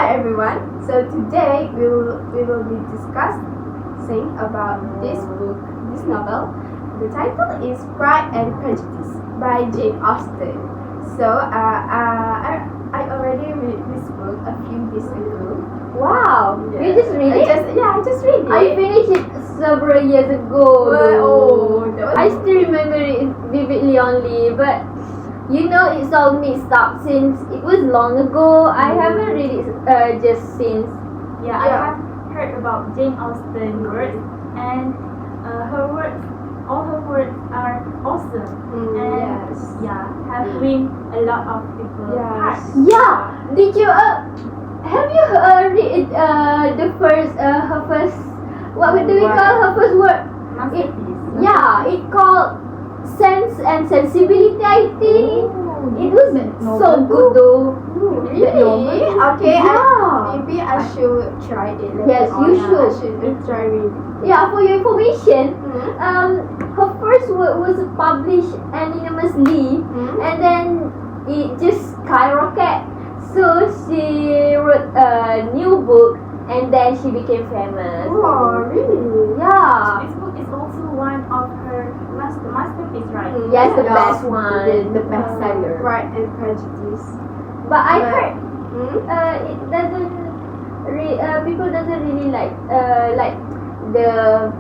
Hi everyone. So today we will be discussing about this book, this novel. The title is Pride and Prejudice by Jane Austen. So I already read this book a few days ago. Wow, you just read it? I just read it. I finished it several years ago. I still remember it vividly only, but it's all mixed up since it was long ago. I haven't read it just since. I have heard about Jane Austen words, and all her words are awesome, and have win a lot of people's hearts. Yeah, did you have you read the first her first what do we call her first word? Masterpiece. It called Sense and Sensibility, I think. It was so good though. Really? Okay. Yeah. Maybe I should try it. Yes, you should. I should try reading. Yeah, for your information, her first work was published anonymously, and then it just skyrocketed. So she wrote a new book, and then she became famous. Oh, really? Yeah. This book is also one of her masterpiece, right? Yes, the best one. The best seller. Pride and Prejudice. But I heard it doesn't people doesn't really like the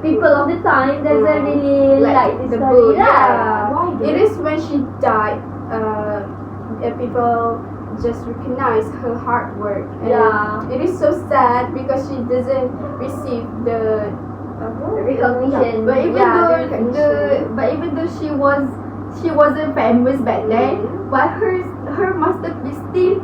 people of the time doesn't really like this the story. book. Yeah. Why? It is when she died. People just recognize her hard work. And it is so sad because she doesn't receive the recognition. But even though she wasn't famous back then, but her masterpiece still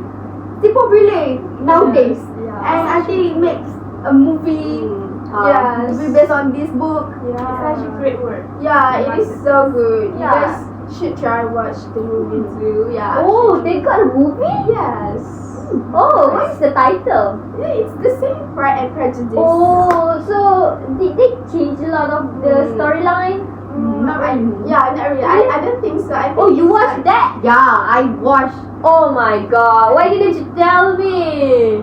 popular nowadays. And I think it makes a movie to be based on this book. It's such a great work. Yeah, it is so good. Yeah. You guys should try watch the movie too. Yeah. Oh, they got a movie? Yes. Oh, what's the title? Yeah, it's the same Pride and Prejudice. Oh, so did they change a lot of the storyline? Not really. Yeah, not really. I don't think so. I think Oh, you it's watched like- that? Yeah, I watched. Oh my god, why didn't you tell me?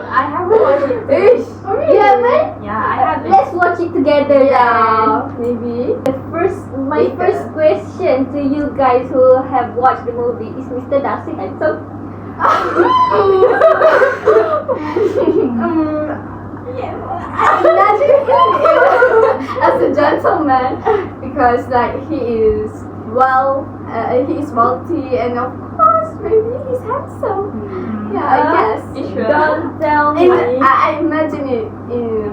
I haven't watched it. Ish, you haven't? Yeah, I haven't. Let's watch it together Yeah, then. maybe. My Later. first question to you guys who have watched the movie is Mr. Darcy handsome? Imagine him as a gentleman because he is wealthy and of course maybe he's handsome. Yeah, I guess. Sure. Don't tell me. I imagine it,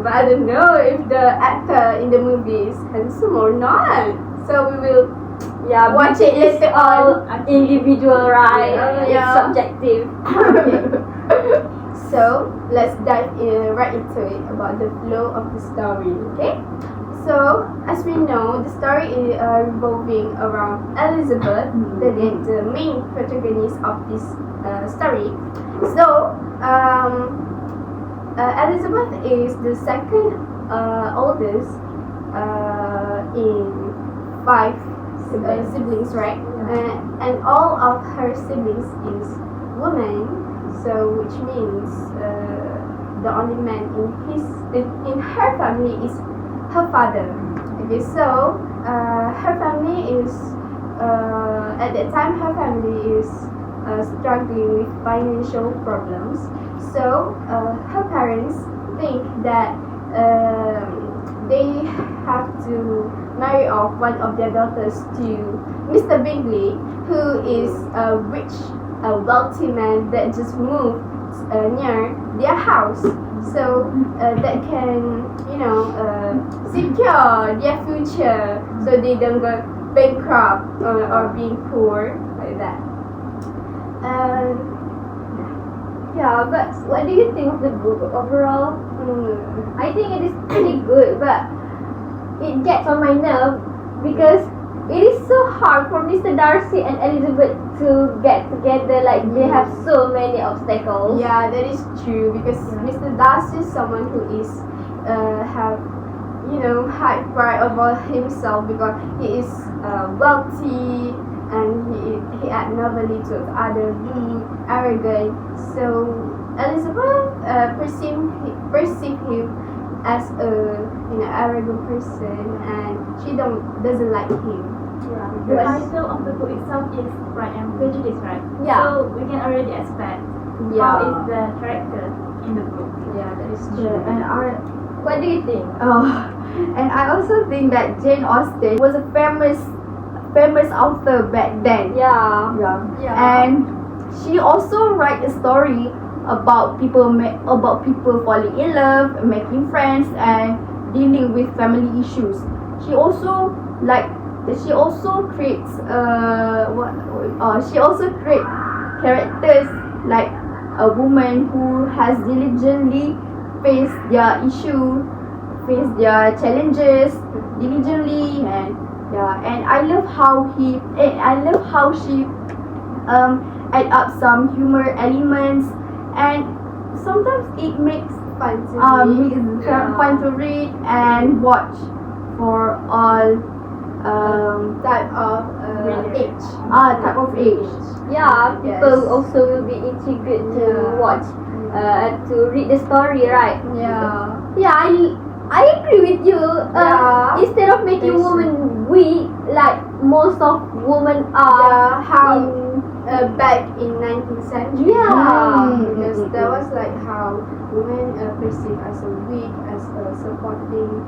but I don't know if the actor in the movie is handsome or not. So we will watch it It's later all on. individual, right? Yeah. It's subjective. Okay. So let's dive right into it about the flow of the story. Okay. So as we know, the story is revolving around Elizabeth, the main protagonist of this story. So Elizabeth is the second oldest in 5 siblings, right? And all of her siblings is women. So which means the only man in her family is her father. Okay, so her family is at that time her family is struggling with financial problems. So her parents think that they have to marry off one of their daughters to Mr. Bingley, who is a wealthy man that just moved near their house, so that can secure their future, so they don't go bankrupt or being poor like that. But what do you think of the book overall? I think it is pretty good, but it gets on my nerve because it is so hard for Mr. Darcy and Elizabeth to get together. Like they have so many obstacles. Yeah, that is true because Mr. Darcy is someone who is have high pride about himself because he is wealthy and he act nobly to other, being arrogant. So Elizabeth perceive him as a arrogant person, and she doesn't like him. Yeah. The title of the book itself is Pride and Prejudice, right? Yeah. So we can already expect how is the character in the book. Yeah, that is Yeah, true. and What do you think? and I also think that Jane Austen was a famous author back then. Yeah. Yeah. And she also write a story about people falling in love, making friends, and dealing with family issues. She also creates characters like a woman who has diligently faced their challenges diligently, and I love how she add up some humor elements, and sometimes it makes Fun to read. it's fun to read and watch for all Type of age. type of age. Yeah, people Yes. also will be intrigued to Yeah. watch, to read the story, right? Yeah. Yeah, I agree with you. Yeah. Instead of making Yes. women weak, like most of women are. Yeah, how in- back in 19th century. Yeah. Because that was like how women perceived as a weak, as a supporting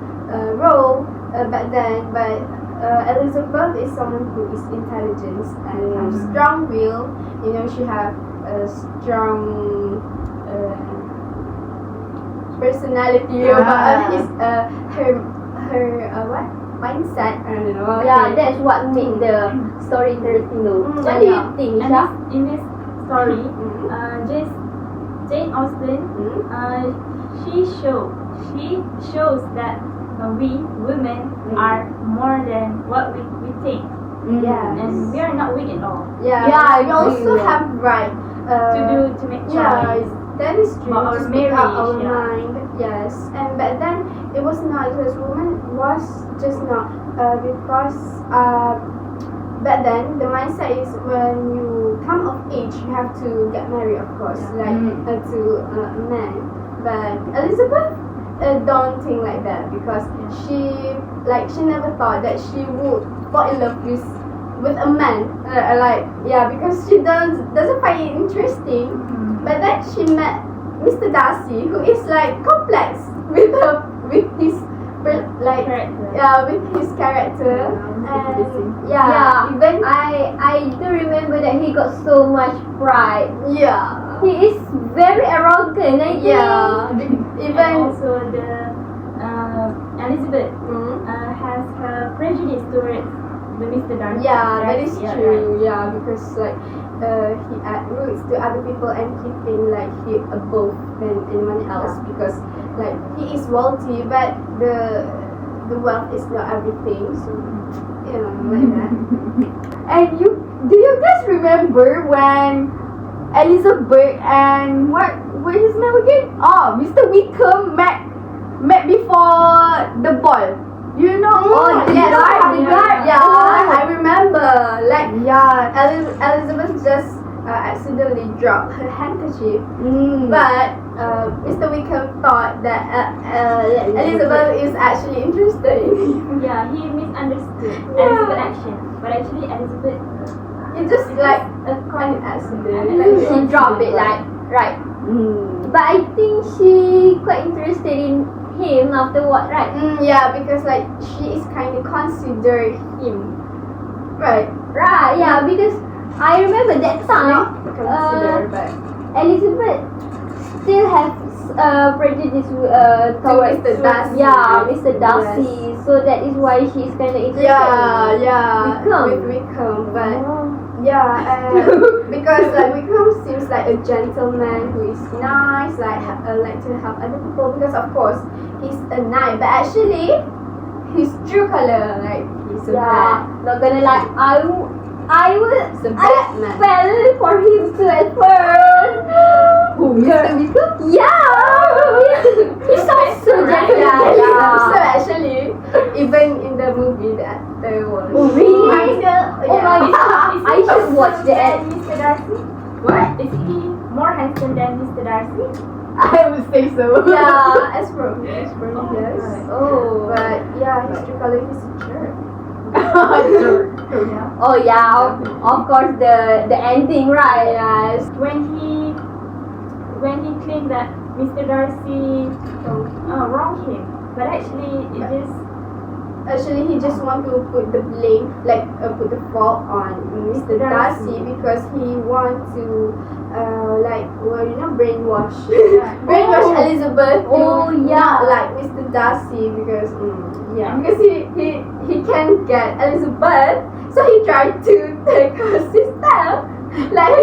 role back then. But Elizabeth is someone who is intelligent and have strong will. She have a strong personality about her what mindset. I don't know. Yeah, that's what made the story interesting though. Mm, What do you yeah. think, And Isha? in this story, Mhm. Jane Austen, Mhm. she shows that we women are more than what we think, Yes. and we are not weak at all Yeah, Yeah, we also yeah. have right to make yeah, choice. that is true. About To our speak out our marriage, yeah. mind. Yes, and back then it was not just women was just not because back then the mindset is when you come of age you have to get married, of course, like to a man. But Elizabeth don't think like that because she never thought that she would fall in love with a man, because she doesn't find it interesting. But then she met Mr. Darcy, who is like complex with his Character. with his character, and Yeah, even I do remember that he got so much pride. yeah. He is very arrogant, I think. Yeah, And even also the Elizabeth mm, has her prejudice towards the Mr. Darcy. yeah, that is Yeah, true. Yeah, because he add roots to other people and he think like he above than anyone else because like he is wealthy, but the wealth is not everything. So like that. And do you guys remember when Elizabeth and what is his name again? Oh, Mr. Wickham met before the ball. You know? Yes, the guard. yeah, I remember. Like Yeah. Elizabeth just accidentally dropped her handkerchief, Mm. but Mr. Wickham thought that Elizabeth is actually interested in him. Yeah, he misunderstood Yeah. Elizabeth's action, but actually Elizabeth It's just like a an accident. She dropped it, like, right. Mm. But I think she quite interested in him afterward, right? Yeah, because like she is kind of consider him, right? Right, yeah, because I remember that Not time, consider, but Elizabeth still have prejudice towards Mr. Darcy. Yeah, Mr. Darcy. So that is why she's kind of interested. yeah, Wickham. with Wickham, but. Oh. Yeah, because like Wickham seems like a gentleman who is nice, like to help other people. Because of course he's a knight, but actually his true color, like he's a Yeah, not gonna lie, I Batman. fell for him too at first. Who? Mr. Wickham? Yeah, he sounds so bad. gentle. So actually, even in the movie, the actor was. Oh, really? Yeah. Oh my god, I should watch that. Mr. Darcy? What? Is he more handsome than Mr. Darcy? I would say so. Yeah, as for me, yes. Oh. But yeah, historically he's a jerk. Sure. Oh yeah, of course the ending, right? Yes. When he claimed that Mr. Darcy wronged him, but actually it is Actually, he just want to put the blame, like put the fault on Mr. Darcy because he want to, brainwash, brainwash Oh. Elizabeth. Oh, to yeah. not like Mr. Darcy because because he can't get Elizabeth, so he tried to take her sister, like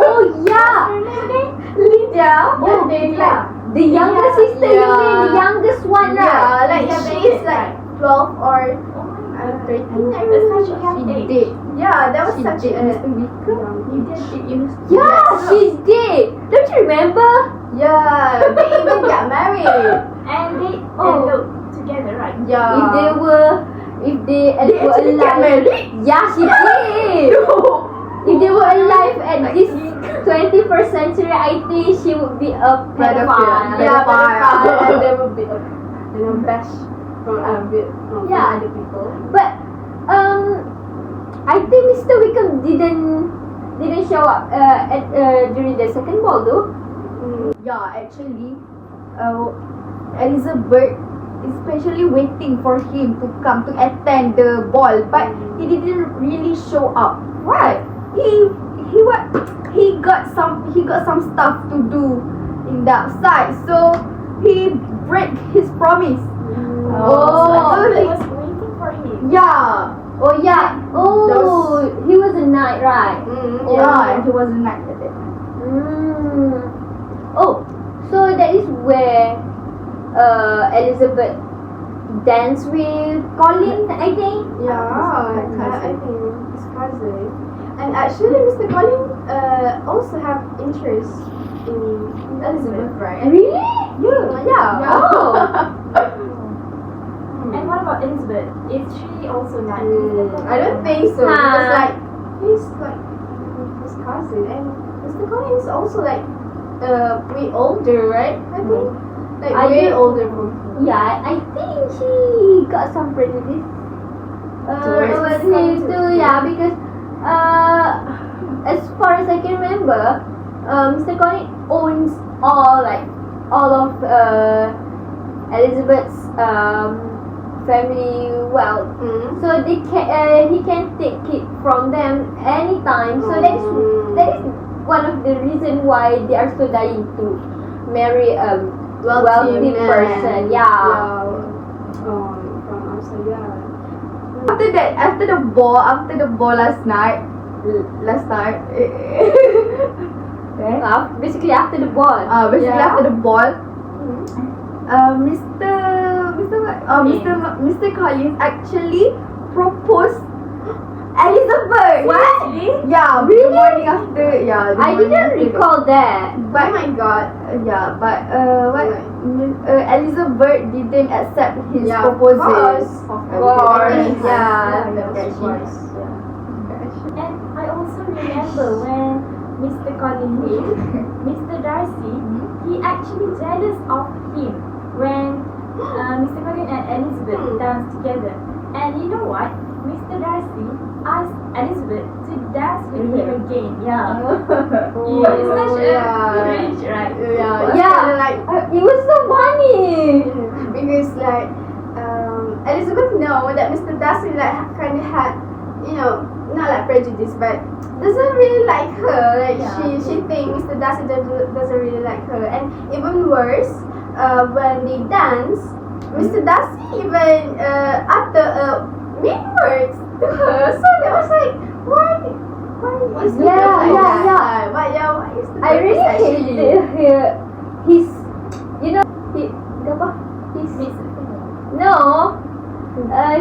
Oh yeah. Lydia. Oh, and then yeah. The younger sister, you mean the youngest one, right? Yeah, like Yeah, she is but- like 12 or 13. I remember such a young She age. did. Yeah, that was She such did, a Mr. Wicker. You did. Yeah, she did. Don't you remember? Yeah, they even got married. And they Oh. eloped together, right? Yeah. If they were actually get alive. married? Yeah, she did. If they were alive at this 21st century, I think she would be a pedophile. Yeah, Pedophile. pedophile, and they will be bash from Yeah. other people. But I think Mr. Wickham didn't show up during the second ball though. Yeah, actually, Elizabeth especially waiting for him to come to attend the ball, but he didn't really show up. Why? He got some stuff to do in the outside, so he break his promise. Oh. So so I he, was waiting for him. yeah, Oh yeah. Oh, he was a knight, right? yeah, he was a knight at that time. Oh, so that is where Elizabeth danced with Colin, I think. Yeah, I think his cousin. And actually, Mr. Colin also have interest in Elizabeth, right? Really? Yeah. Oh. And what about Elizabeth? Is she also not? I don't think so. Because Huh. like he's like his cousin, and Mr. Colin is also like way older, right? I think like I way don't- older from him. Yeah, I think she got some prejudice towards him too. Yeah, because as far as I can remember, Mr. Colin owns all of Elizabeth's family wealth, so he can take it from them anytime. So that is one of the reason why they are so dying to marry wealthy man. person. Yeah. From outside, yeah. After the ball last night, Basically after the ball. Yeah. after the ball, Mr. Collins actually proposed Elizabeth. What? Yeah, Really? the morning after. Yeah, the I morning didn't after recall that. Oh my god. Yeah, but Elizabeth didn't accept his Yeah, proposal. of course. Yeah, Yeah, that she- was. And I also remember when Mr. Colin lived, Mr. Darcy, he actually jealous of him when Mr. Colin and Elizabeth danced together. And you know what? Mr. Darcy asked Elizabeth to dance with him again. Yeah. It's such a cringe, right? Yeah, Yeah. like It was so funny. because like Elizabeth know that Mr. Darcy like kind of had, not like prejudice, but doesn't really like her. Like Yeah. she think Mr. Darcy doesn't really like her, and even worse, when they dance, Mr. Darcy even utter mean words to her. So that was like, why is the Yeah, girl like yeah, that? Why is the I girl really actually- hate his,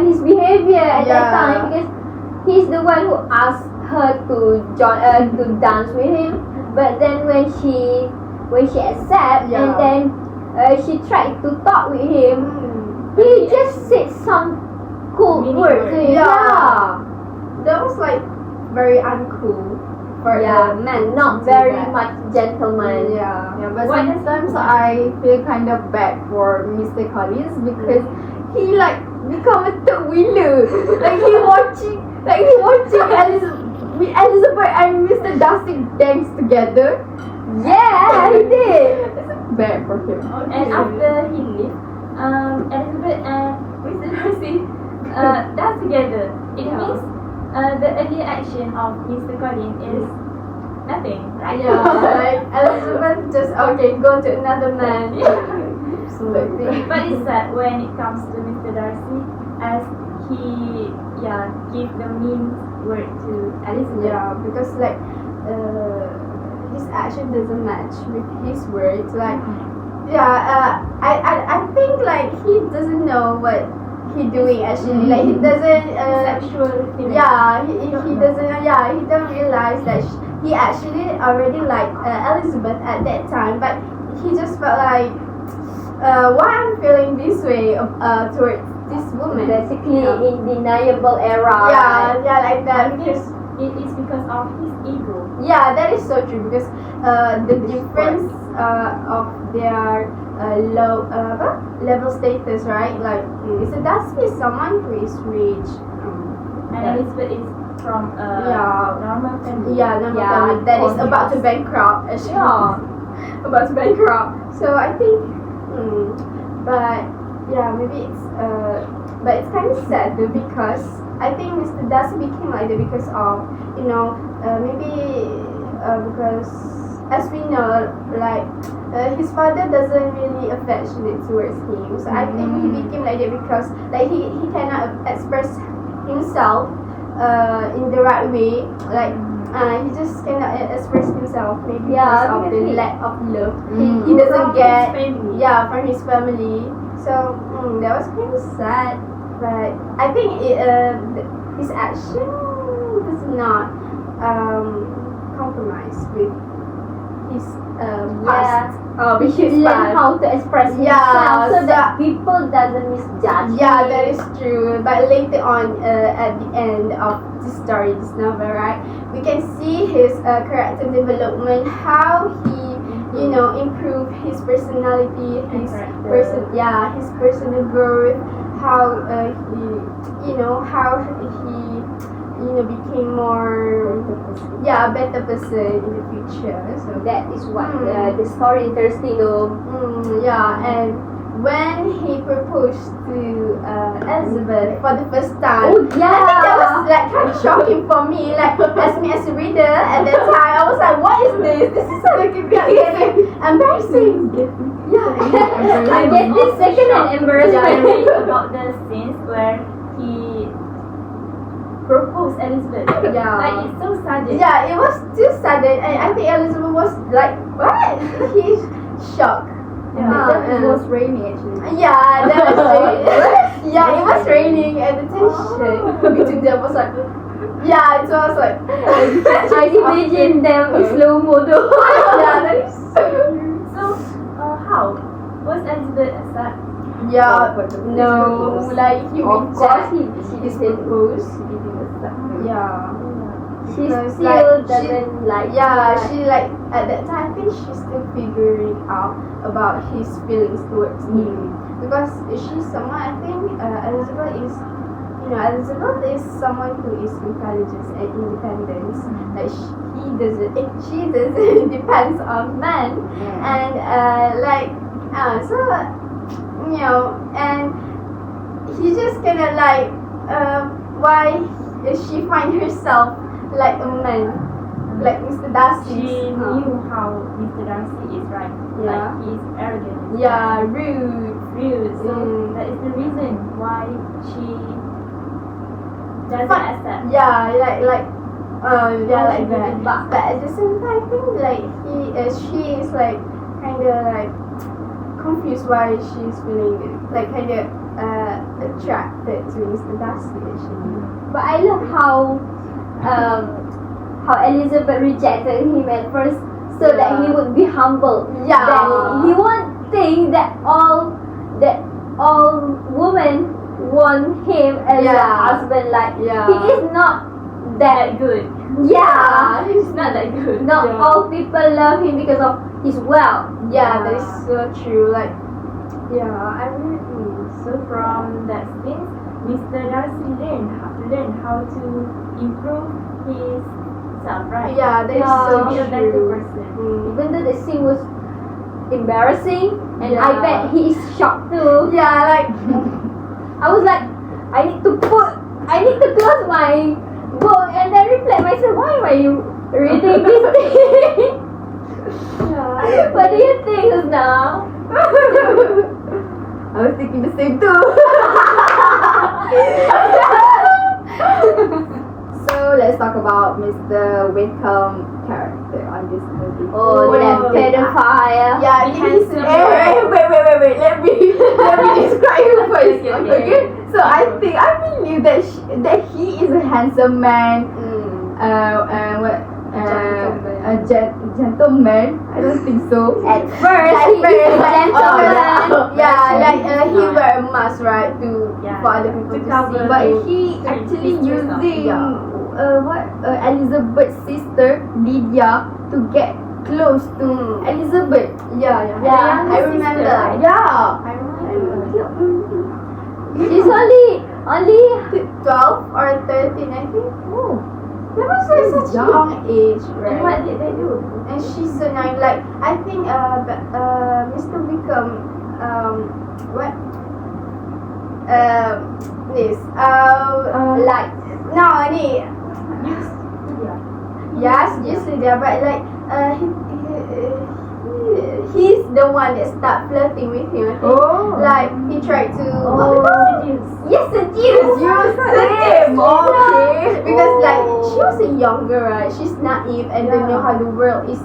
his behavior at that Yeah. time, because he's the one who asked her to dance with him. But then when she accept, Yeah. and then she tried to talk with him, he just said some cool Meaning words. words. Yeah. That was like very uncool for a man not to do very that. much gentleman. Yeah, but What- sometimes I feel kind of bad for Mr. Collins because he like become a third wheeler. like he watching Elizabeth and Mr. Darcy dance together. Yeah, he did. Bad for him. And after he left, Elizabeth and Mr. Darcy dance together. It means the earlier action of Mr. Collins is nothing, right? Yeah, like Elizabeth just go to another man. Absolutely. But it's sad when it comes to Mr. Darcy, as he give the mean word to Elizabeth. Yeah, because like his action doesn't match with his words. Like I think like he doesn't know what he doing actually. Like he doesn't Sexual feeling. he doesn't he don't realize that he actually already liked Elizabeth at that time, but he just felt like why I'm feeling this way towards this woman. Basically, undeniable era. Yeah, like that. I think Because it is because of his ego. yeah, that is so true. Because the difference of their level status, right? Like Mr. Darcy is someone who is rich. And Elizabeth is from a normal family. Normal Yeah, family that is on about to his- bankrupt. Actually, about to bankrupt. So I think, but yeah, maybe it's but it's kind of sad though, because I think Mr. Darcy became like that because of maybe because as we know, like his father doesn't really affectionate towards him. So I think he became like that because like he cannot express himself in the right way. Like he just cannot express himself maybe Yeah, because of the because he- lack of love. Mm. He doesn't From get his family. from his family. So that was kind of sad. But I think his action does not compromise with his past. We With should his learn past. how to express Yeah, himself so so- that people doesn't misjudge. Yeah, him. that is true. But later on, at the end of the story, this novel, right, we can see his character development, how he, improve his personality, his character. his personal growth, how he became more, a better person in the future. So That is what Mm. the story interesting though. and when he proposed to Elizabeth for the first time, Oh, yeah. I think that was like kind of shocking for me. Like as me as a reader at that time, I was like, "What is this? This is like embarrassing." Yeah, I get this second-hand I embarrassment. read about the scenes where he proposed Elizabeth. Yeah. Like it's so sudden. Yeah, it was too sudden, and I think Elizabeth was like, "What?" He's shocked. It was rainy actually. Yeah, that was raining. Yeah, it was raining, and the tension between them was like, yeah, it was like, I imagine them in slow-mo though. yeah, that is So how was Elizabeth accept? yeah, no, like he Of course, rejected she his didn't. proposal. She didn't accept. Yeah. She Because, still like, doesn't like. Yeah, she like at that time I think she's still figuring out about his feelings towards him, because she's someone, I think Elizabeth is someone who is intelligent and independent. Like she doesn't depends on men, and so and he just kind of like why she find herself like a man, like Mr. Darcy. She knew how Mr. Darcy is, right? Yeah. Like he's arrogant. Yeah, rude. Rude. So that is the reason why she doesn't accept. Yeah, like she that. didn't. But at the same time, I think like she is like kind of like confused why she's feeling like kind of attracted to Mr. Darcy actually. But I love how Elizabeth rejected him at first, so that he would be humble. Yeah. That he won't think that all women want him as a Yeah. husband. Like Yeah. he is not that That good. Yeah. It's not that good. Not all people love him because of his wealth. Yeah, that is so true. Like, I really so from that scene, Mr. Darcy learned how to improve his self, right? yeah, that is Yeah. so To be a better true. person. Even though the scene was embarrassing, and I Yeah. bet he is shocked too. Yeah, like, I was like, I need to close my book and then reflect myself. Why am I reading this thing? yeah. What do you think, Husna? I was thinking the same too. So let's talk about Mr. Wickham character on this movie. Oh, that pedophile. Yeah, I think he's Wait. Let me describe you first. Okay, okay. Okay. So I believe that that he is a handsome man. A gentleman. I don't think so. At first, he is a gentleman. He wear a mask, right, for other people to to cover. see. But But he actually his dress up. using Elizabeth's sister Lydia to get close to Elizabeth. yeah, Yeah, I remember. Yeah. I remember. She's only 12 or 13, I think. Oh. That was like such a young. young age, And right? what did they do? And she's so nice. Like, I think Mr. Wickham, what? This. like No, ni. Yes, usually there, but like, he's the one that start flirting with him. I think. Oh. Like, he tried to. Seduce. Yes, seduce. Same. Okay. Because like she was a young girl, right? She's naive and don't know how the world is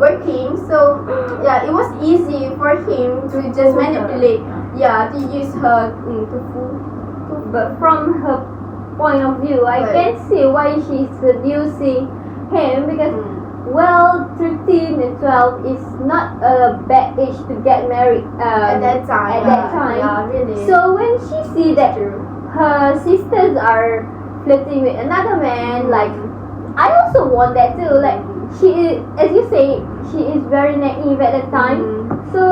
working. So yeah, it was easy for him to just manipulate. Yeah, to use her to fool. but from her point of view, I Right. can see why she's seducing him because well, 13 and 12 is not a bad age to get married. At that time. At that time. Yeah, really. So when she see that True. her sisters are flirting with another man, like I also want that too. Like she is, as you say, she is very naive at that time. So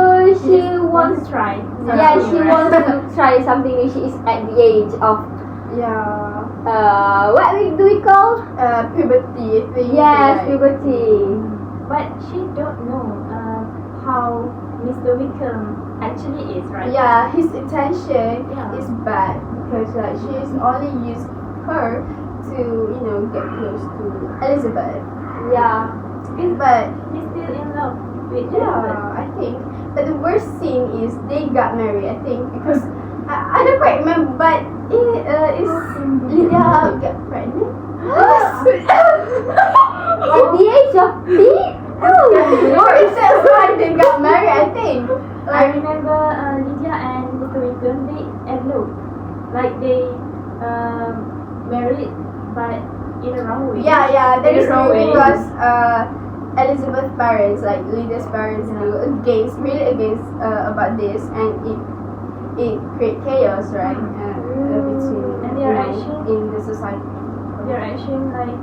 she wants, to try. yeah, she wants to try something new. She is at the age of Yeah. what do we call? Puberty, I think. Yes, right? puberty. But she don't know how Mr. Wickham actually is, right? Yeah, his intention Yeah. is bad because like she's only used her to get close to Elizabeth. Yeah. But He's still in love with Elizabeth. yeah, I think. But the worst scene is they got married. I think because I don't quite remember, but is Lydia got pregnant? At the age of 3? Or is that why they got married? I think. I remember Lydia and Mr. Wickham, they eloped. Like they married but in a wrong way. Yeah, that In a is wrong way. because Elizabeth's parents, like Lydia's parents, really against about this, and it create chaos, right? Between And they are actually- in the society. They're actually like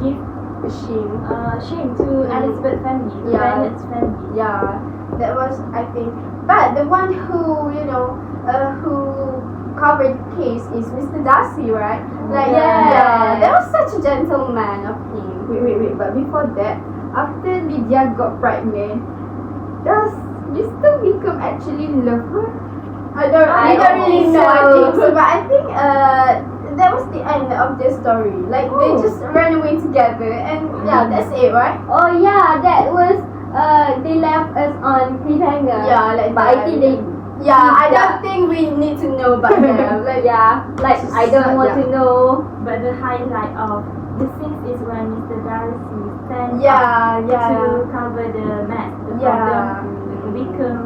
give Shame. shame to Elizabeth's family, Yeah. Bennett's family. Yeah, that was, I think. But the one who who covered the case is Mr. Darcy, right? Like Yeah. that was such a gentleman of him. Wait. But before that, after Lydia got pregnant, does Mr. Wickham actually love her? I don't really know. I so. think so, but I think that was the end of the story. Like they just ran away together, and yeah, that's it, right? Oh yeah, that was they left us on cliffhanger. Yeah, like but I think they Yeah, I Yeah. don't think we need to know about them. Like like I don't want to know. But the highlight of the scene is when Mr. Darcy stands yeah, to cover the mess, the Yeah. problem, the Wickham.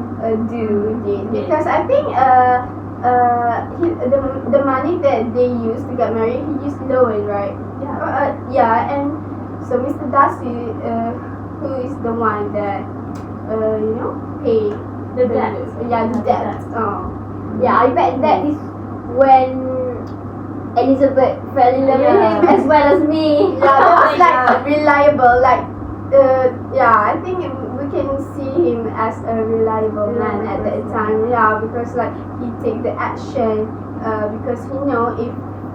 Because I think the money that they used to get married, he used loan, right? Yeah. And so Mr. Darcy, who is the one that pay The debt. Yeah, the debt. Oh. Yeah, I bet that is when Elizabeth fell in love with Yeah. him as well as me. Yeah, that was like reliable. Like, yeah, I think we can see him as a reliable man at that time. Yeah, because like he take the action. Because he know if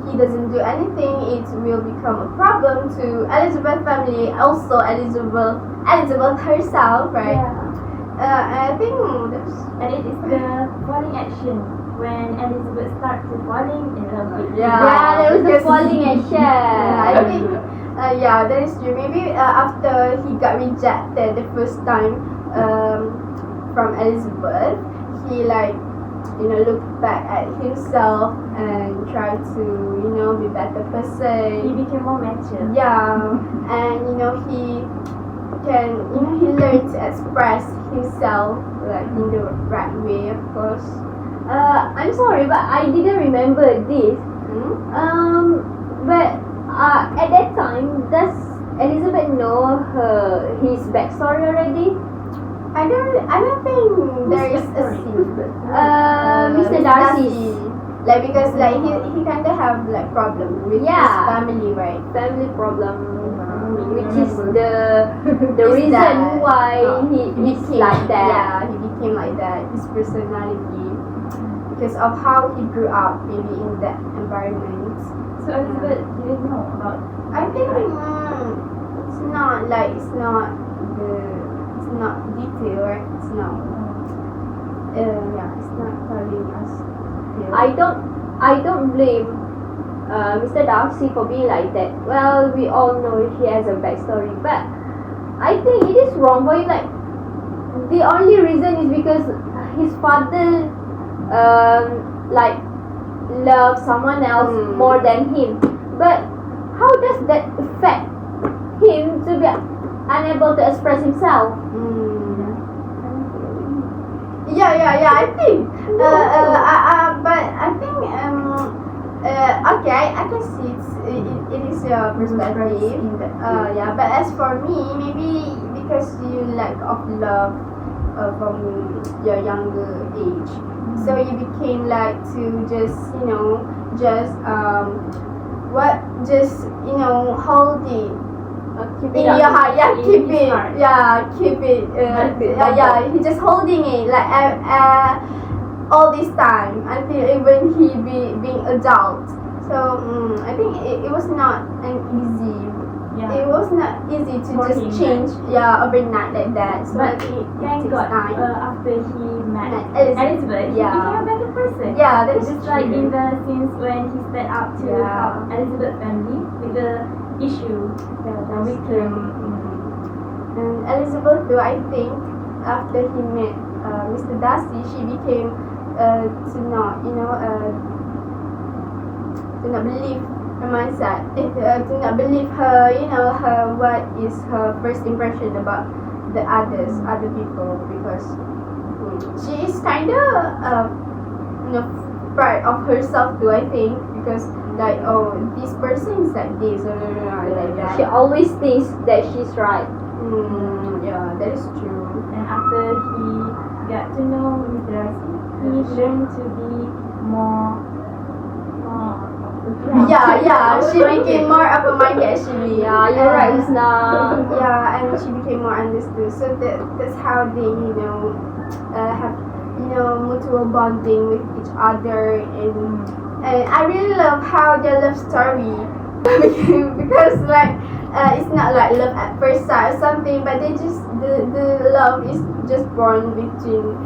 he doesn't do anything, it will become a problem to Elizabeth family. Also, Elizabeth herself, right? I think that's. And it is the falling action when Elizabeth starts to falling in love with him. Yeah, there was the because- falling action. Yeah, I think, yeah, that is true. Maybe after he got rejected the first time from Elizabeth, he like, looked back at himself and tried to, be better He person. became more mature. Yeah, and he can, he learned to express himself like in the right way, of course. I'm sorry, but I didn't remember this. But at that time, does Elizabeth know his backstory already? I don't think there is a scene. Mr. Darcy. Like because like he kind of have like problem with his Yeah. family, right? Family problem, which is the His reason dad. why he is became like that. Yeah, he became like that. His personality because of how he grew up, maybe in that environment. So Elizabeth didn't know about. I think it's not detail, right? It's not. Yeah, it's not telling us. I don't blame Mr. Darcy for being like that. Well, we all know he has a backstory, but I think it is wrong for him. Like, the only reason is because his father like loves someone else more than him. But how does that affect him to be unable to express himself? Yeah. I think. But I think. Okay, I can see it is your perspective. Yeah. But as for me, maybe because you lack of love from your younger age, so you became like to just hold it. Keep In it your up. heart, yeah, In keep his it, heart. yeah, keep it, yeah. He just holding it like all this time until even he being adult. So I think it was not an easy. Yeah. It was not easy to For just him, change, overnight like that. So I But think it thank takes God, time. after he met Met Elizabeth, Elizabeth, he yeah. became a better person. Yeah, that is Just like true. in the scenes when he set out to Yeah. help Elizabeth family with the issue with him. And Elizabeth, too, I think, after he met Mr. Darcy, she became to not believe her mindset, to not believe her, her what is her first impression about the other people, because she is kind of proud of herself too, I think, because like, oh, this person is like this, or like that. She always thinks that she's right. Yeah, that is true. And after he got to know Mr. Darcy, he learned to be more Yeah, she became more open-minded actually. Yeah, you're right, Husna. Yeah, and she became more understood. So that's how they, have, mutual bonding with each other. And I really love how their love story, because like, it's not like love at first sight or something, but they just, the love is just born between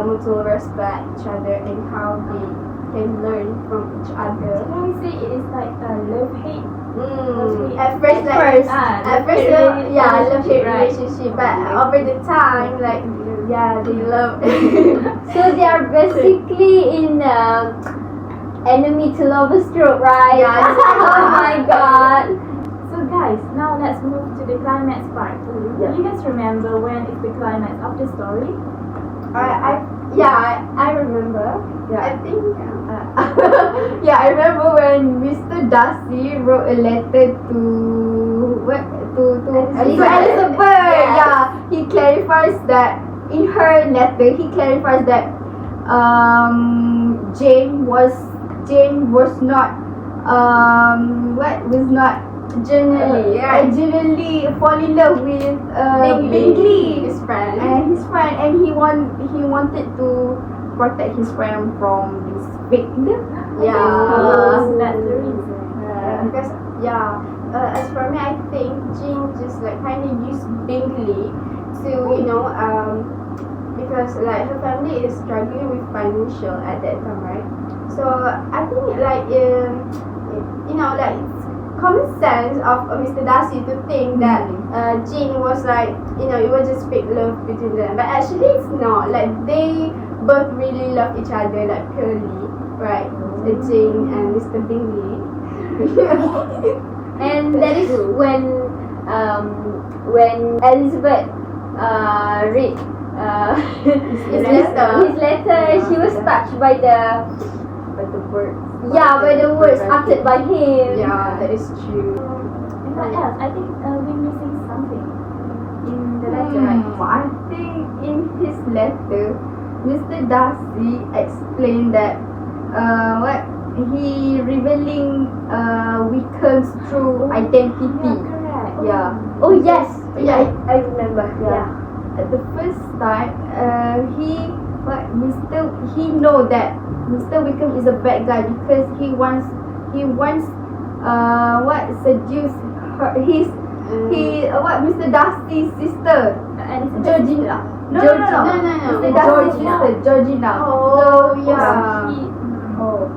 mutual respect each other and how they can learn from each other. Can we say it is like a love-hate? At first, love-hate right? relationship, but over the time, like, yeah, they love. So they are basically in enemy to lovers trope, right? Yeah. Oh my god. So guys, now let's move to the climax part. Yeah. Do you guys remember when is the climax of the story? I remember. I think. Yeah, I remember when Mr. Darcy wrote a letter to Elizabeth. Yes. Yeah, he clarifies that in her letter. He clarifies that Jane was not what was not generally fall in love with Bingley, his friend. and he wanted to protect his friend from this fake love. That's the reason. Because as for me, I think Jane just like kind of used Bingley to because like her family is struggling with financial at that time, right? So I think like like it's common sense of Mr. Darcy to think that Jane was like it was just fake love between them, but actually it's not. Like they both really love each other like purely, right? Jane and Mr. Bingley. And that is when Elizabeth read His letter. she was touched by the words. by the words uttered by him. Yeah, that is true. And what else? I think we're missing something in the letter, right? I think in his letter, Mr. Darcy explained that he revealing weakens through identity. Correct. Yeah. Oh yes, I remember. Yeah. At the first time, he know that Mr. Wickham is a bad guy because he wants seduce Mr. Darcy's sister Georgina. No. Mr. Darcy's sister Georgina. Oh, So, yeah.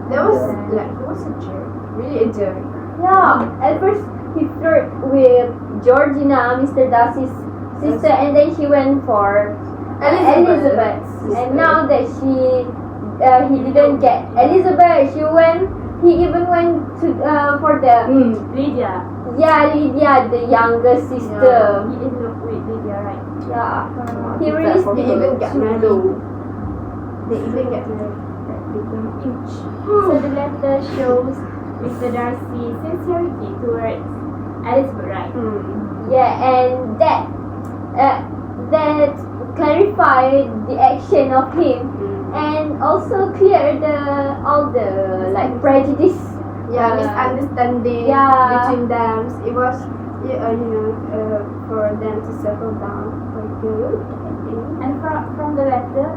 That was Yeah. like he was a jerk, really a jerk. Yeah. At first he flirt with Georgina, Mr. Darcy's sister, and then she went for Elizabeth's. And now that he didn't get Elizabeth, he even went to for the Lydia. Lydia, the younger sister. He in love with Lydia, right? Yeah. He really They even get married. low. They even get married. That became huge. So the letter shows Mr. Darcy's sincerity towards Elizabeth, right? Yeah, and that clarified the action of him and also cleared all the like prejudice. Misunderstanding between them. It was for them to settle down for good, I think. And from the letter,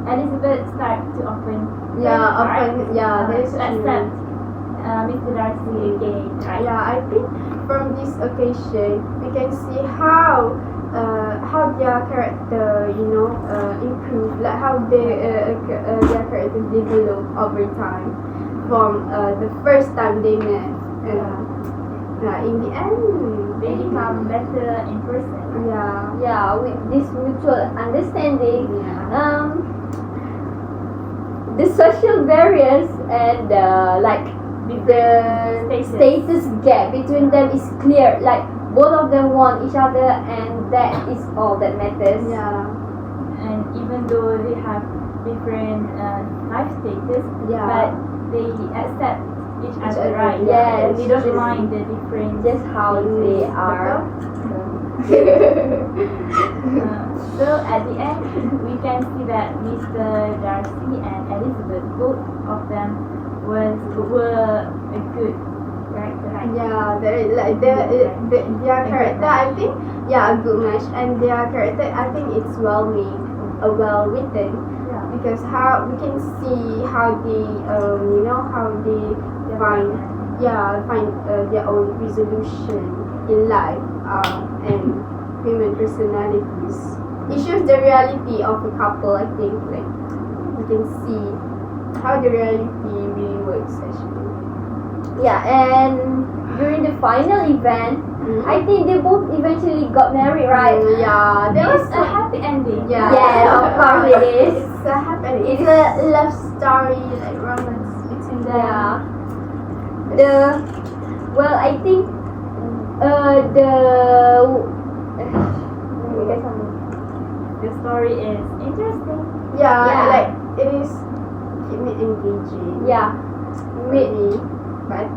Elizabeth started to open. That is to true. accept Mr. Darcy again, right? Yeah, I think from this occasion we can see how their character improve, like how their character develop over time from the first time they met. In the end They become better in person. Yeah, with this mutual understanding, the social barriers and the status gap between them is clear. Like both of them want each other, and that is all that matters. And even though they have different life status, but they accept each other, right? Yes. They don't mind the difference. Just how they are. So at the end, we can see that Mr. Darcy and Elizabeth, both of them were a good character, right? Their character, I think, a good match, and their character, I think it's well made, well written, because how we can see how they, find their own resolution in life, and human personalities. It shows the reality of a couple. I think, like you can see how the reality really works actually. Yeah, and during the final event, I think they both eventually got married, right? There was a happy ending. Yes, of course it is. It's a happy ending. It's a love story, like romance between them. I think The story is interesting. Like it is keep me engaging. Maybe. But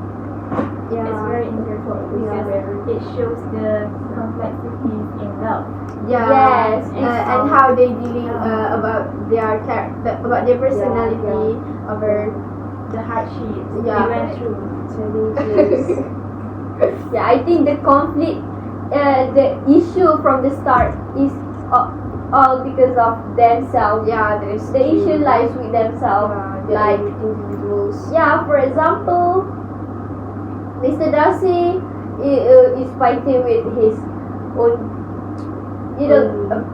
It's very interesting because it shows the complexities in love. Yes, and how they dealing about their character, about their personality over the hardships Yeah. they went through. Challenges. Yeah, I think the conflict, the issue from the start is all because of themselves. Yeah, there's The issue lies with themselves. like Like, individuals. yeah, for example, Mr. Darcy is fighting with his own,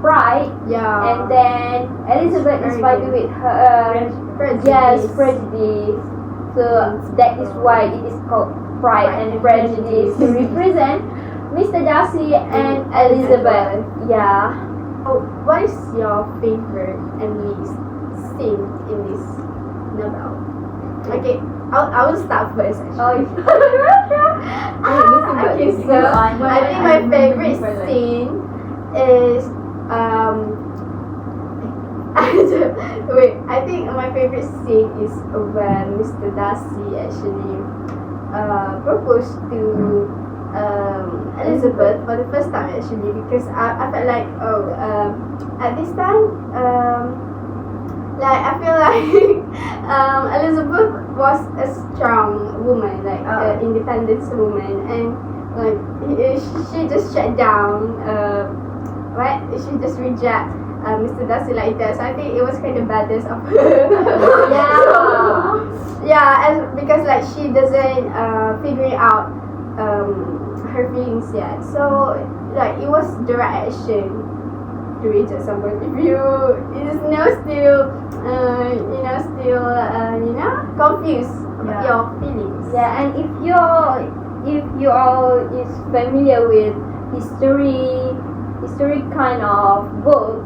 pride, Yeah. and then Elizabeth is fighting with her, Prejudice. yes, prejudice. So that is why it is called Pride and Prejudice to represent Mr. Darcy and Elizabeth. Yeah. Oh, what is your favorite and least scene in this novel? Okay, I will start first. Actually. Okay, so I think my favorite scene is wait. I think my favorite scene is when Mr. Darcy actually proposed to Elizabeth for the first time actually, because I felt like at this time like I feel like Elizabeth was a strong woman, like an independent woman, and like she just shut down she just reject Mr. Darcy like that. So I think it was kind of badass of her. Yeah, as because like she doesn't figure out her feelings yet. So like it was the right action to reject someone if you still confused about your feelings. Yeah, and if you all is familiar with history kind of book,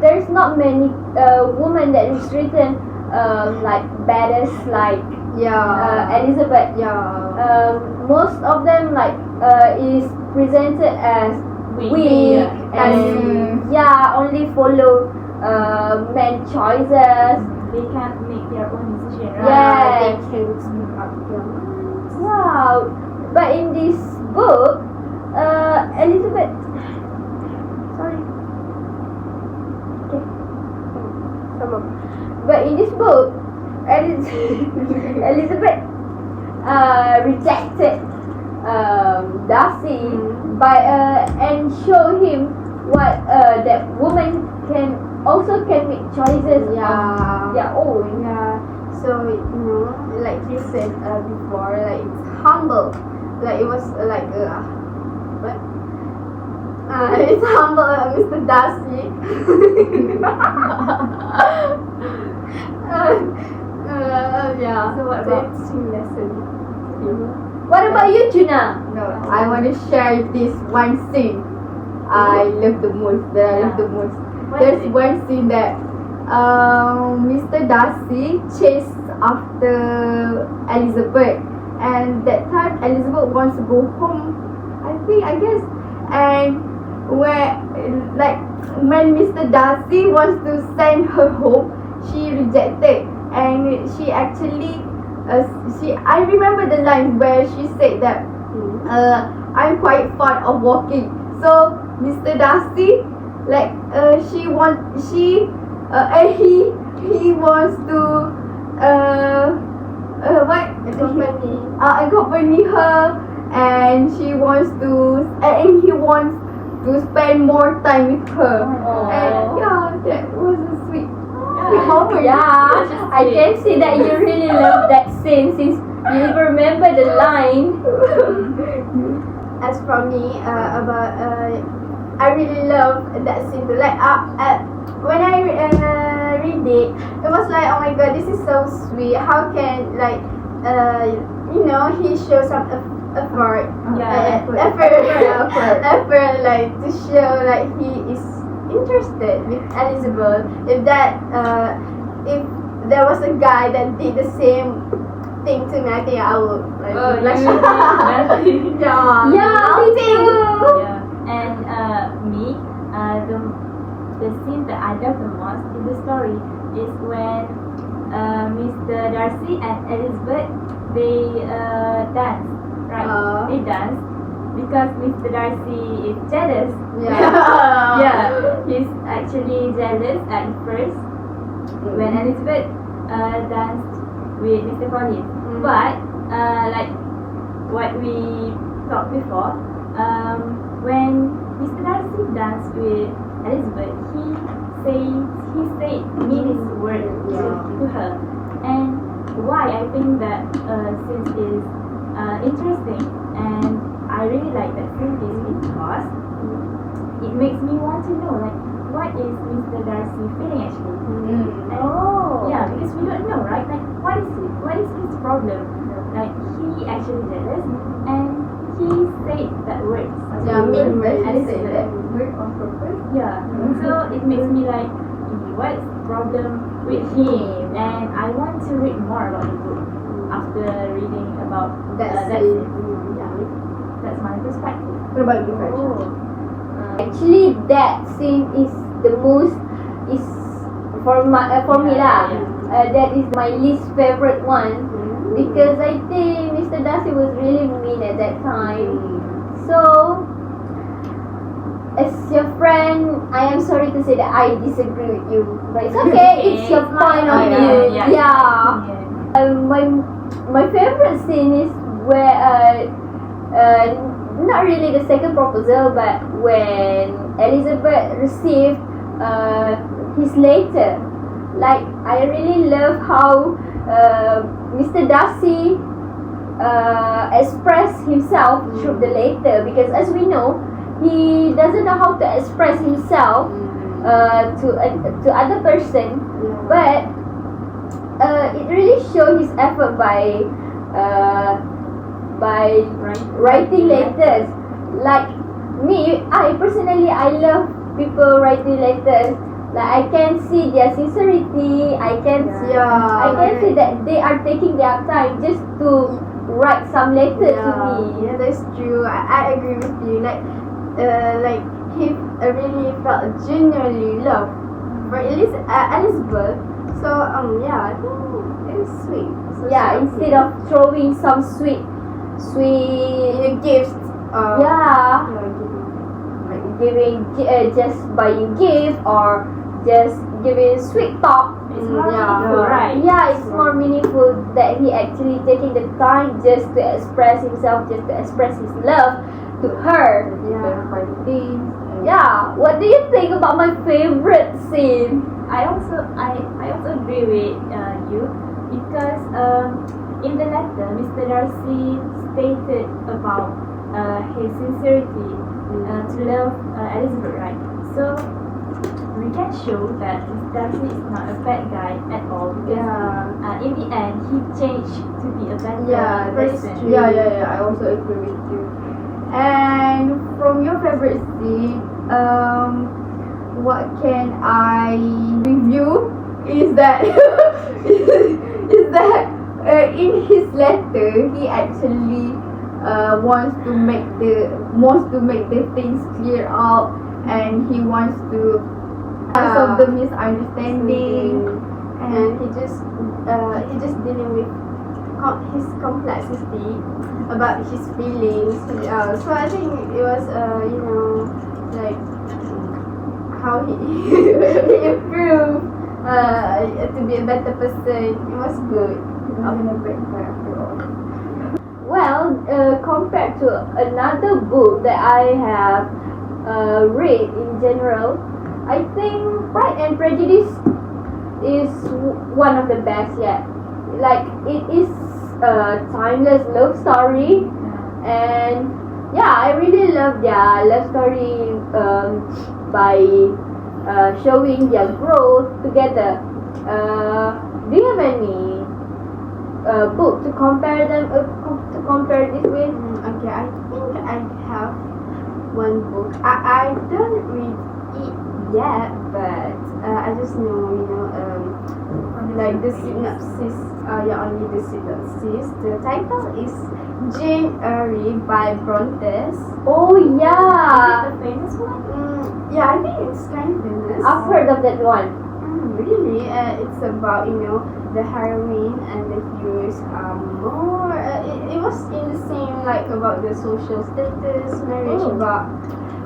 there's not many women that is written like badass like Elizabeth. Most of them like is presented as weak and only follow men choices. They can't make their own decision, right? Yeah. They can speak up their minds. Wow, but in this book, Elizabeth. Sorry. Okay. Come on. But in this book, Elizabeth rejected Darcy by and show him what that woman can make choices of their own. Yeah. So like you said before, like it's humble. Like it was like what? It's humble, Mr. Darcy. Yeah. So what about- teaching lesson? What about you, Juna? No, I want to share this one scene I love the most. What There's is it? one scene that Mr. Darcy chased after Elizabeth, and that time Elizabeth wants to go home. I guess, and when Mr. Darcy wants to send her home, she rejected, and she actually I remember the line where she said that I'm quite fond of walking. So Mr. Darcy, like he wants to accompany her, and he wants to spend more time with her. And that was a sweet moment. Yeah, I can see that you really love that scene since you remember the line. As for me, I really love that scene too. Like when I read it, it was like, oh my god, this is so sweet. How can he shows some effort, effort, like to show like he is interested with Elizabeth. If there was a guy that did the same thing to me, I think I would like Yeah, me too. Yeah, and me, the scene that I love the most in the story is when Mr. Darcy and Elizabeth they dance, right? They dance because Mr. Darcy is jealous. Yeah, he's actually jealous at first when Elizabeth danced with Mr. Collins. But like what we talked before, when Mr. Darcy danced with Elizabeth, he said meaning words to her. And why I think that scene is interesting, and I really like that scene is because it makes me want to know like what is Mr. Darcy feeling actually. And yeah, because we don't know, right? Like what is his problem? Like he actually jealous, and he said that words. Word on purpose. Yeah. So it makes me like, what's the problem with him? And I want to read more about the book after reading about that scene. Yeah, that's my perspective. What about you, Raj? Actually, that scene is the most is for me lah. That is my least favorite one because I think Mr. Darcy was really mean at that time. So, as your friend, I am sorry to say that I disagree with you, but it's okay. It's your point of view. Yeah. My favorite scene is where not really the second proposal, but when Elizabeth received his letter. Like I really love how Mr. Darcy expressed himself through the letter, because as we know, he doesn't know how to express himself to other person, but it really shows his effort by writing letters. Like me, I personally I love people writing letters. Like I can see their sincerity. I can see that they are taking their time just to write some letter to me. Yeah, that's true. I agree with you. Like he really felt genuinely love for Elizabeth. So I think it was sweet. So instead of throwing some sweet gifts. Like giving just buying gifts or just giving sweet talk. It's more meaningful, right? Yeah, it's more meaningful that he actually taking the time just to express himself, just to express his love to her. Yeah. What do you think about my favorite scene? I also agree with you, because in the letter Mr. Darcy stated about his sincerity to love Elizabeth, right? So we can show that Mr. Darcy is not a bad guy at all, because in the end he changed to be a better person. I also agree with you. And from your favorite scene, what can I review is that in his letter he actually wants to make the things clear out, and he wants to solve the misunderstanding, and he just dealing with his complexity about his feelings. So I think it was like how he improved to be a better person. It was good. Well, compared to another book that I have read in general, I think Pride and Prejudice is one of the best yet. Like it is a timeless love story, and I really love their love story by showing their growth together. Do you have any book to compare them to compare this with? Okay, I think I have one book. I don't read it yet, but I just know like the synopsis. Only the synopsis. The title is Jane Eyre by Brontes. Oh yeah, Is it the famous one? I think it's kind of famous. I've heard of that one. Really? It's about the heroine and the heroes more. It was in the same like about the social status, marriage, but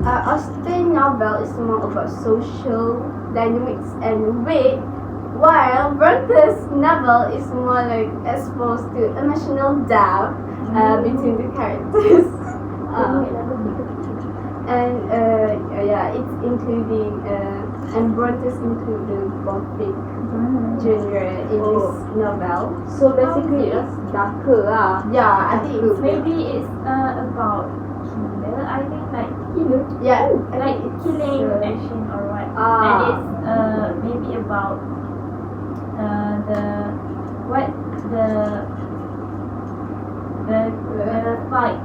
Austen novel is more about social dynamics and weight while Bronte's novel is more like exposed to emotional depth between the characters. And yeah, it's including and Bronte's include the gothic genre in this novel. So basically it's darker lah. Yeah, I think it's Maybe it's about killer. I think like yeah, I like think it's, killing action or what. Ah. And it's maybe about the what the fight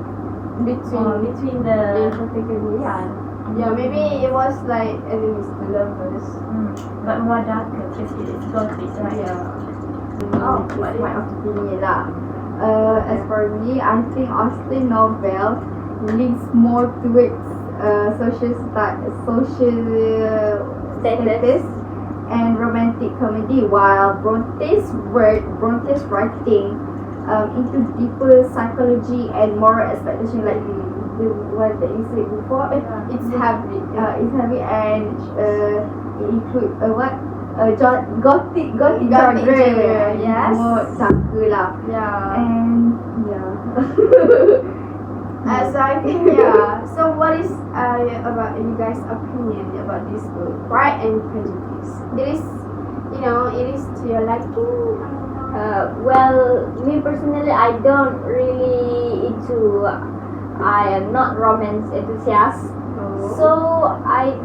between the protagonists. yeah. Yeah, maybe it was like enemies to lovers. But more darker because it is gothic, right? Yeah. Oh, what my opinion lah. As for me, I think Austen novel leans more towards social status and romantic comedy, while Bronte's writing into deeper psychology and moral expectation, like the one that you said before. It's heavy. It's heavy and it include gothic genre. genre, yes. More darker lah. Yeah. And yeah. So I think yeah. So what is about you guys' opinion about this book, Pride and Prejudice? It is to your liking. Well, me personally, I don't really into. I am not romance enthusiast, so I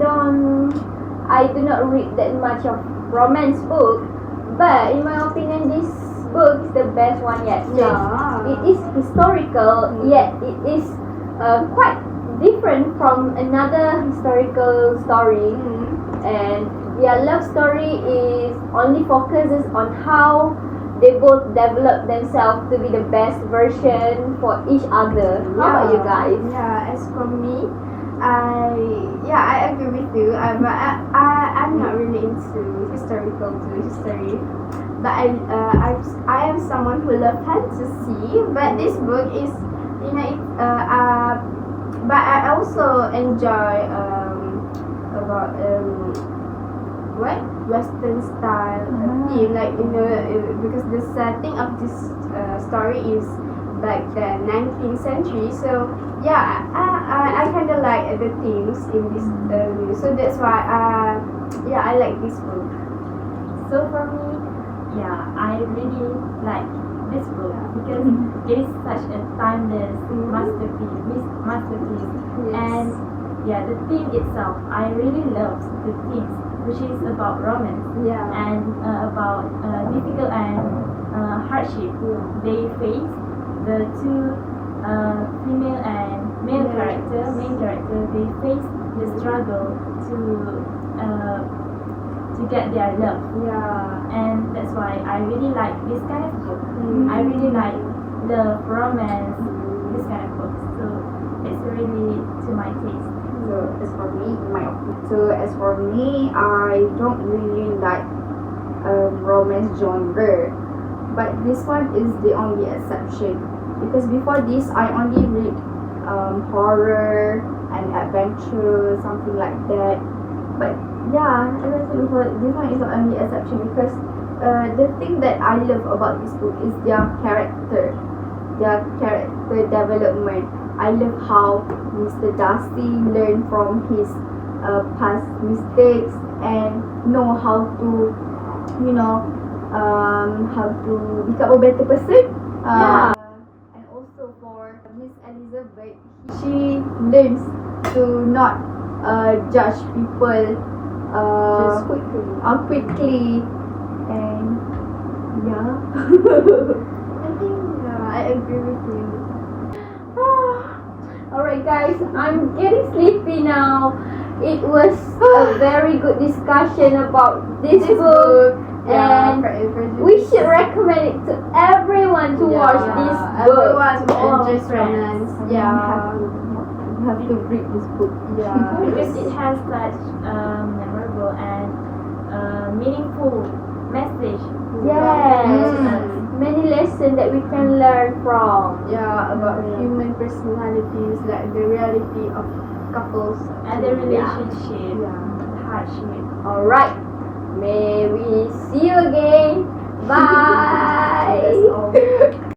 do not read that much of romance book. But in my opinion, this book is the best one yet. Yeah. It is historical, yet it is quite different from another historical story. And their love story is only focuses on how they both develop themselves to be the best version for each other. How about you guys? Yeah, as for me, I agree with you. But I'm not really into historical history. But I am someone who loves fantasy. But this book is, but I also enjoy about Western style theme, like because the setting of this story is like the 19th century. So yeah, I kind of like the themes in this so that's why I like this book. So for me, yeah, I really like this book because it is such a timeless masterpiece. And yeah, the theme itself, I really love the themes, which is about romance and about difficult and hardship they face. The two female and main character, they face the struggle to get their love. And that's why I really like this kind of book. I really like love, romance, this kind of book. So it's really to my taste. So as for me, I don't really like romance genre, but this one is the only exception, because before this I only read horror and adventure, something like that. But yeah, as I said before, this one is the only exception because the thing that I love about this book is their character development. I love how Mr. Darcy learned from his past mistakes and know how to become a better person. And also for Miss Elizabeth, she learns to not judge people Just quickly, and yeah. I think I agree with you. Alright guys, I'm getting sleepy now. It was a very good discussion about this book, and we should recommend it to everyone to watch this book. Everyone who enjoys romance. You have to read this book. Because it has such memorable and meaningful message. Yes, many lessons that we can learn from. About human personalities, like the reality of couples And the relationship, hardship. Alright, May we see you again. Bye.